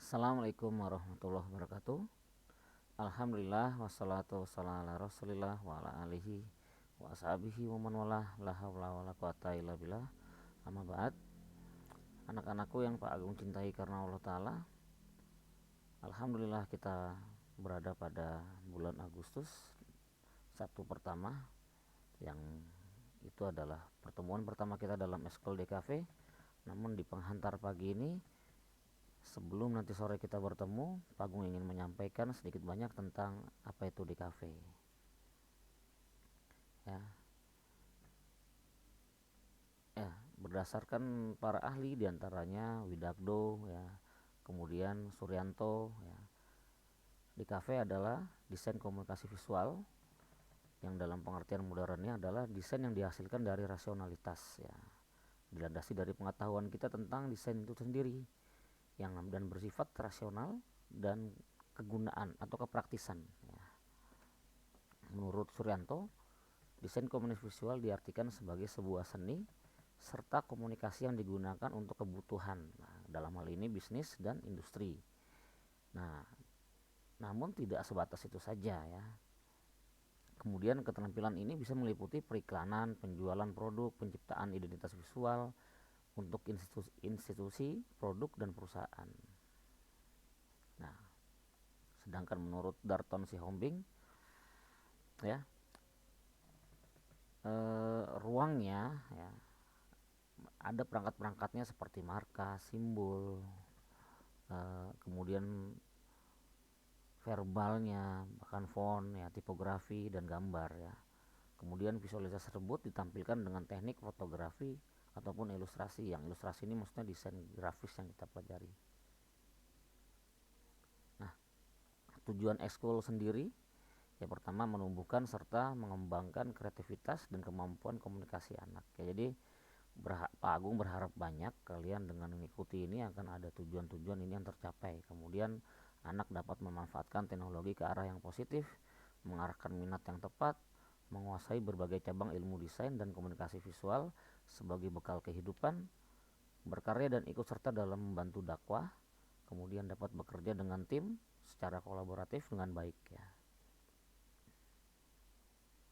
Assalamualaikum warahmatullahi wabarakatuh. Alhamdulillah wassalatu wassalamu ala Rasulillah wa ala alihi wa ashabihi wa man walah la haula wala quwata illa billah. Amma ba'd. Anak-anakku yang Pak Agung cintai karena Allah taala. Alhamdulillah kita berada pada bulan Agustus, Sabtu pertama, yang itu adalah pertemuan pertama kita dalam Eskol DKV. Namun di penghantar pagi ini, sebelum nanti sore kita bertemu, Pak Agung ingin menyampaikan sedikit banyak tentang apa itu DKV. Ya, ya, berdasarkan para ahli diantaranya Widagdo, ya, kemudian Suryanto, ya, DKV adalah desain komunikasi visual yang dalam pengertian modernnya adalah desain yang dihasilkan dari rasionalitas, ya, dilandasi dari pengetahuan kita tentang desain itu sendiri yang dan bersifat rasional dan kegunaan atau kepraktisan, ya. Menurut Suryanto, desain komunikasi visual diartikan sebagai sebuah seni serta komunikasi yang digunakan untuk kebutuhan, nah, dalam hal ini bisnis dan industri. Nah, namun tidak sebatas itu saja, ya. Kemudian keterampilan ini bisa meliputi periklanan, penjualan produk, penciptaan identitas visual untuk institusi, produk dan perusahaan. Nah, sedangkan menurut Darton Sihombing, ya, ruangnya, ya, ada perangkat-perangkatnya seperti marka, simbol, kemudian verbalnya, bahkan font, ya, tipografi dan gambar, ya. Kemudian visualisasi tersebut ditampilkan dengan teknik fotografi ataupun ilustrasi. Yang ilustrasi ini maksudnya desain grafis yang kita pelajari. Nah, tujuan ekskul sendiri, yang pertama menumbuhkan serta mengembangkan kreativitas dan kemampuan komunikasi anak. Ya, jadi Pak Agung berharap banyak kalian dengan mengikuti ini akan ada tujuan-tujuan ini yang tercapai. Kemudian anak dapat memanfaatkan teknologi ke arah yang positif, mengarahkan minat yang tepat, menguasai berbagai cabang ilmu desain dan komunikasi visual sebagai bekal kehidupan, berkarya dan ikut serta dalam membantu dakwah, kemudian dapat bekerja dengan tim secara kolaboratif dengan baik, ya.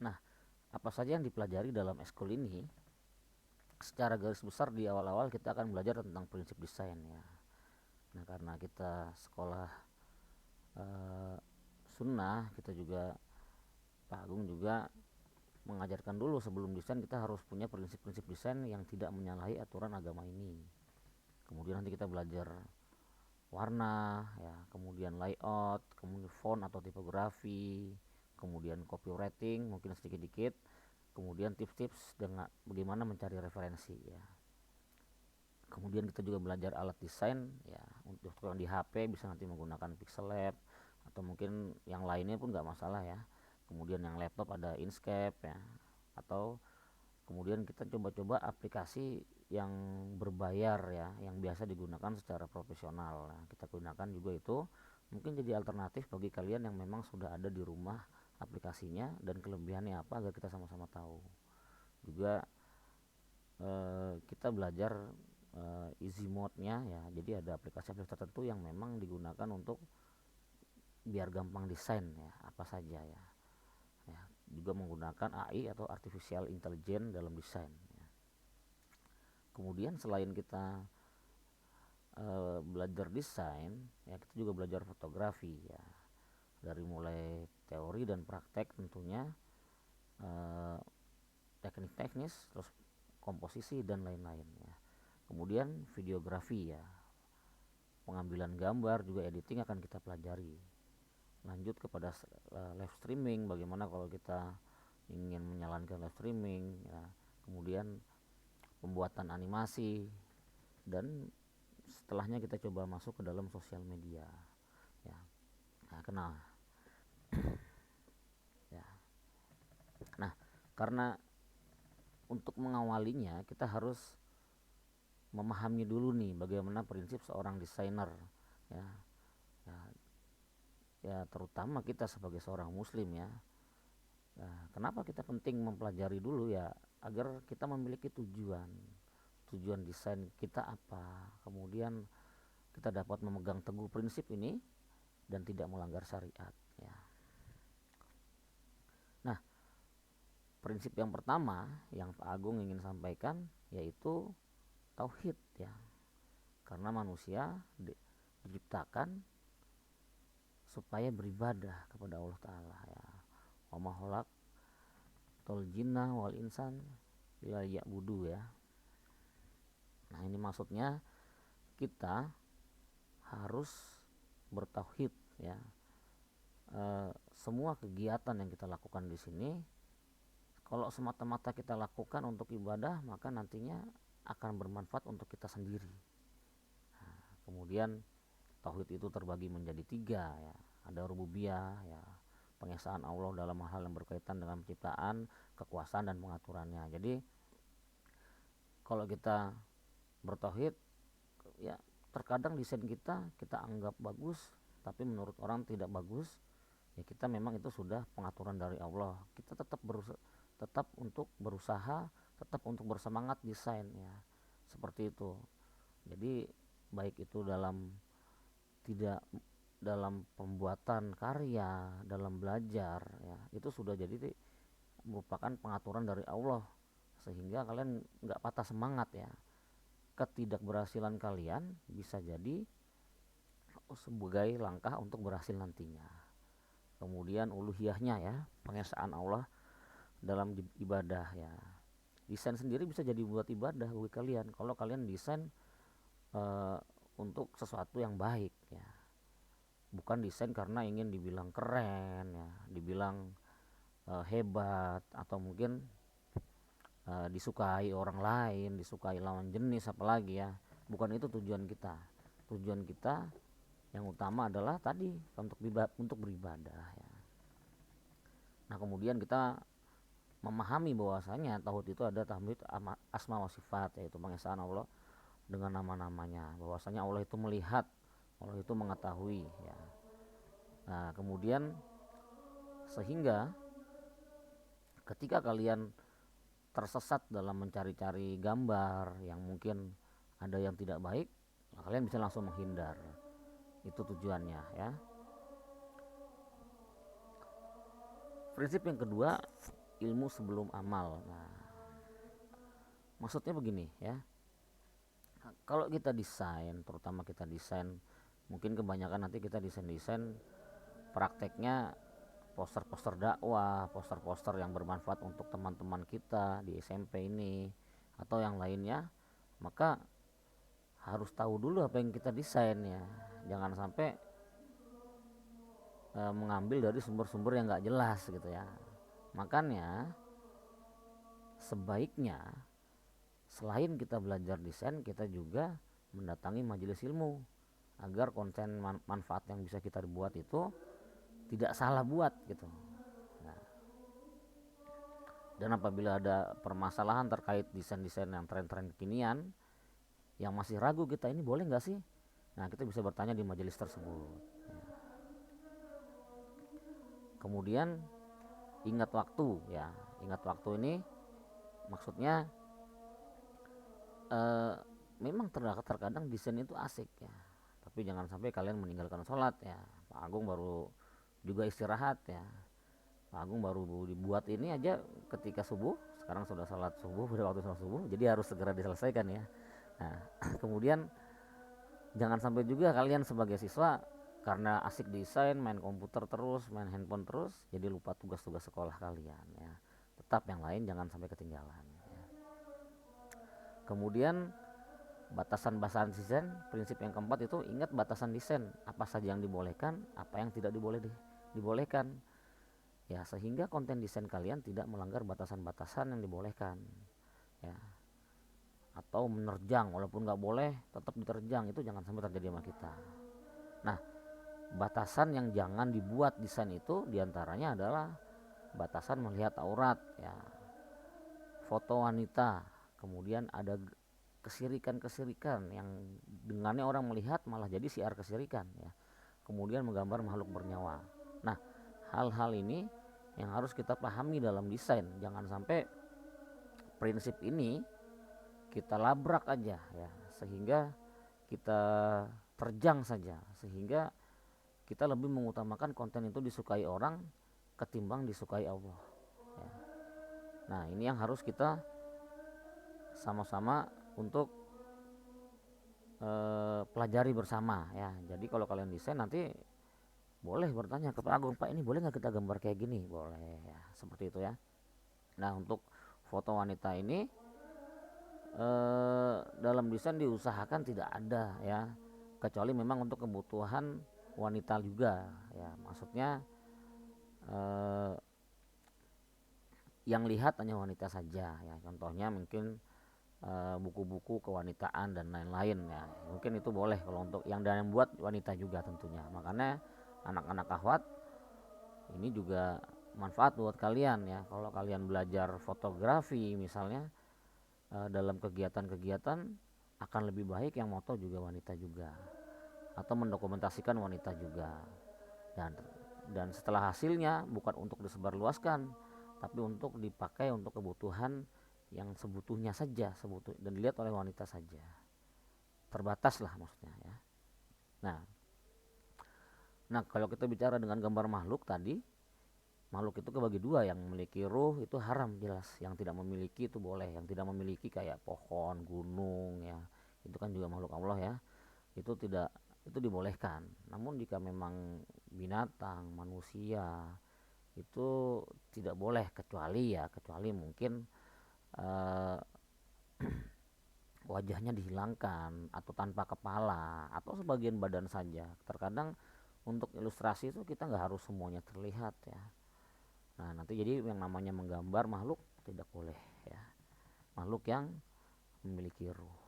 Nah, apa saja yang dipelajari dalam ekskul ini? Secara garis besar di awal-awal kita akan belajar tentang prinsip desain, ya. Nah, karena kita sekolah sunnah, kita juga Pak Agung juga mengajarkan dulu sebelum desain kita harus punya prinsip-prinsip desain yang tidak menyalahi aturan agama ini. Kemudian nanti kita belajar warna, ya, kemudian layout, kemudian font atau tipografi, kemudian copywriting mungkin sedikit-sedikit, kemudian tips-tips dengan bagaimana mencari referensi, ya. Kemudian kita juga belajar alat desain, ya, untuk yang di HP bisa nanti menggunakan Pixel Lab atau mungkin yang lainnya pun nggak masalah, ya. Kemudian yang laptop ada Inkscape, ya, atau kemudian kita coba-coba aplikasi yang berbayar, ya, yang biasa digunakan secara profesional. Nah, kita gunakan juga itu mungkin jadi alternatif bagi kalian yang memang sudah ada di rumah aplikasinya dan kelebihannya apa agar kita sama-sama tahu. Juga kita belajar easy mode-nya, ya. Jadi ada aplikasi-aplikasi tertentu yang memang digunakan untuk biar gampang desain, ya, apa saja, ya. Ya, juga menggunakan AI atau artificial intelligence dalam desain, ya. Kemudian selain kita belajar desain, ya, kita juga belajar fotografi, ya, dari mulai teori dan praktek tentunya, teknik teknis, terus komposisi dan lain-lain, ya. Kemudian videografi, ya, pengambilan gambar juga editing akan kita pelajari. Lanjut kepada live streaming, bagaimana kalau kita ingin menjalankan live streaming, ya. Kemudian pembuatan animasi dan setelahnya kita coba masuk ke dalam sosial media, ya. Nah, kenal, ya. Nah, karena untuk mengawalinya kita harus memahami dulu nih bagaimana prinsip seorang desainer, ya. Ya, ya, terutama kita sebagai seorang muslim, ya. Ya, kenapa kita penting mempelajari dulu, ya, agar kita memiliki tujuan desain kita apa, kemudian kita dapat memegang teguh prinsip ini dan tidak melanggar syariat ya. Nah, prinsip yang pertama yang Pak Agung ingin sampaikan yaitu tauhid ya. Karena manusia diciptakan supaya beribadah kepada Allah Ta'ala ya. Wa ma khalaqtul jinna wal insan illa liya'budu ya. Nah, ini maksudnya kita harus bertauhid ya. Semua kegiatan yang kita lakukan di sini, kalau semata-mata kita lakukan untuk ibadah, maka nantinya akan bermanfaat untuk kita sendiri. Nah, kemudian tauhid itu terbagi menjadi 3 ya. Ada rububiyah ya, pengesaan Allah dalam hal yang berkaitan dengan penciptaan, kekuasaan dan pengaturannya. Jadi kalau kita bertauhid ya, terkadang desain kita anggap bagus, tapi menurut orang tidak bagus. Ya kita memang itu sudah pengaturan dari Allah. Kita tetap untuk berusaha, tetap untuk bersemangat desain ya. Seperti itu. Jadi baik itu tidak dalam pembuatan karya, dalam belajar ya, itu sudah jadi merupakan pengaturan dari Allah, sehingga kalian nggak patah semangat ya. Ketidakberhasilan kalian bisa jadi sebagai langkah untuk berhasil nantinya. Kemudian uluhiyahnya ya, pengesaan Allah dalam ibadah ya. Desain sendiri bisa jadi buat ibadah bagi kalian kalau kalian desain untuk sesuatu yang baik ya. Bukan desain karena ingin dibilang keren ya, dibilang hebat, atau mungkin disukai orang lain, disukai lawan jenis apalagi ya. Bukan itu tujuan kita. Tujuan kita yang utama adalah tadi untuk beribadah ya. Nah, kemudian kita memahami bahwasanya tauhid itu ada tauhid asma wa sifat, yaitu pengesaan Allah dengan nama-namanya. Bahwasanya Allah itu melihat, Allah itu mengetahui ya. Nah, kemudian sehingga ketika kalian tersesat dalam mencari-cari gambar yang mungkin ada yang tidak baik, kalian bisa langsung menghindar. Itu tujuannya ya. Prinsip yang kedua, ilmu sebelum amal. Nah, maksudnya begini ya. Kalau kita desain, terutama kita desain, mungkin kebanyakan nanti kita desain prakteknya poster-poster dakwah, poster-poster yang bermanfaat untuk teman-teman kita di SMP ini atau yang lainnya, maka harus tahu dulu apa yang kita desain ya. Jangan sampai mengambil dari sumber-sumber yang gak jelas gitu ya. Makanya sebaiknya selain kita belajar desain, kita juga mendatangi majelis ilmu agar konten manfaat yang bisa kita buat itu tidak salah buat gitu. Nah, dan apabila ada permasalahan terkait desain-desain yang tren-tren kekinian yang masih ragu, kita ini boleh nggak sih? Nah, kita bisa bertanya di majelis tersebut. Kemudian ingat waktu ya. Ingat waktu ini maksudnya memang terkadang desain itu asik ya, tapi jangan sampai kalian meninggalkan sholat ya. Pak Agung baru juga istirahat ya. Pak Agung baru dibuat ini aja ketika subuh. Sekarang sudah sholat subuh, pada waktu sholat subuh, jadi harus segera diselesaikan ya. Nah, kemudian jangan sampai juga kalian sebagai siswa karena asik desain, main komputer terus, main handphone terus, jadi lupa tugas-tugas sekolah kalian ya. Tetap yang lain jangan sampai ketinggalan ya. Kemudian batasan desain, prinsip yang keempat itu ingat batasan desain, apa saja yang dibolehkan, apa yang tidak dibolehkan ya, sehingga konten desain kalian tidak melanggar batasan-batasan yang dibolehkan ya. Atau menerjang, walaupun nggak boleh tetap diterjang, itu jangan sampai terjadi sama kita. Nah, batasan yang jangan dibuat desain itu diantaranya adalah batasan melihat aurat ya, foto wanita, kemudian ada kesirikan yang dengannya orang melihat malah jadi siar kesirikan ya, kemudian menggambar makhluk bernyawa. Nah, hal-hal ini yang harus kita pahami dalam desain. Jangan sampai prinsip ini kita labrak aja ya, sehingga kita terjang saja, sehingga kita lebih mengutamakan konten itu disukai orang ketimbang disukai Allah ya. Nah ini yang harus kita sama-sama untuk pelajari bersama ya. Jadi kalau kalian desain nanti boleh bertanya ke Pak Agung, Pak ini boleh nggak kita gambar kayak gini, boleh ya, seperti itu ya. Nah untuk foto wanita ini dalam desain diusahakan tidak ada ya, kecuali memang untuk kebutuhan wanita juga ya, maksudnya yang lihat hanya wanita saja ya, contohnya mungkin buku-buku kewanitaan dan lain-lain ya, mungkin itu boleh kalau untuk yang dan yang buat wanita juga tentunya. Makanya anak-anak akhwat ini juga manfaat buat kalian ya, kalau kalian belajar fotografi misalnya dalam kegiatan-kegiatan akan lebih baik yang moto juga wanita juga, atau mendokumentasikan wanita juga. Dan setelah hasilnya bukan untuk disebarluaskan, tapi untuk dipakai untuk kebutuhan yang sebutuhnya saja, dan dilihat oleh wanita saja, terbatas lah maksudnya ya. Nah kalau kita bicara dengan gambar makhluk tadi, makhluk itu kebagi dua, yang memiliki ruh itu haram jelas, yang tidak memiliki itu boleh. Yang tidak memiliki kayak pohon, gunung ya, itu kan juga makhluk Allah ya, itu tidak, itu dibolehkan. Namun jika memang binatang, manusia itu tidak boleh, kecuali mungkin wajahnya dihilangkan atau tanpa kepala atau sebagian badan saja. Terkadang untuk ilustrasi itu kita nggak harus semuanya terlihat ya. Nah nanti jadi yang namanya menggambar makhluk tidak boleh ya, makhluk yang memiliki ruh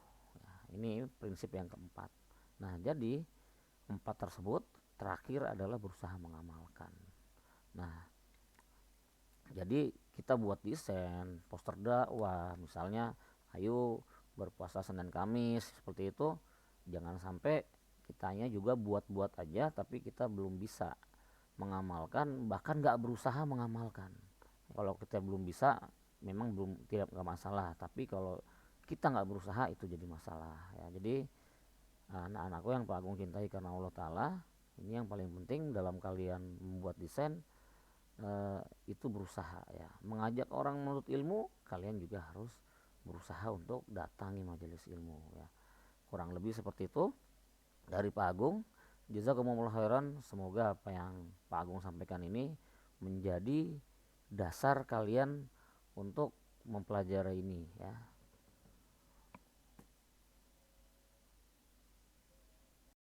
ya. Ini prinsip yang keempat. Nah jadi empat tersebut terakhir adalah berusaha mengamalkan. Nah jadi kita buat desain poster dakwah misalnya, ayo berpuasa Senin Kamis seperti itu, jangan sampai kitanya juga buat-buat aja tapi kita belum bisa mengamalkan, bahkan nggak berusaha mengamalkan. Kalau kita belum bisa memang belum, tidak, nggak masalah, tapi kalau kita nggak berusaha itu jadi masalah ya. Jadi anak-anakku yang Pak Agung cintai karena Allah Ta'ala, ini yang paling penting dalam kalian membuat desain, itu berusaha ya, mengajak orang menuntut ilmu. Kalian juga harus berusaha untuk datangi majelis ilmu ya, kurang lebih seperti itu dari Pak Agung. Jazakumullah khairan, semoga apa yang Pak Agung sampaikan ini menjadi dasar kalian untuk mempelajari ini ya.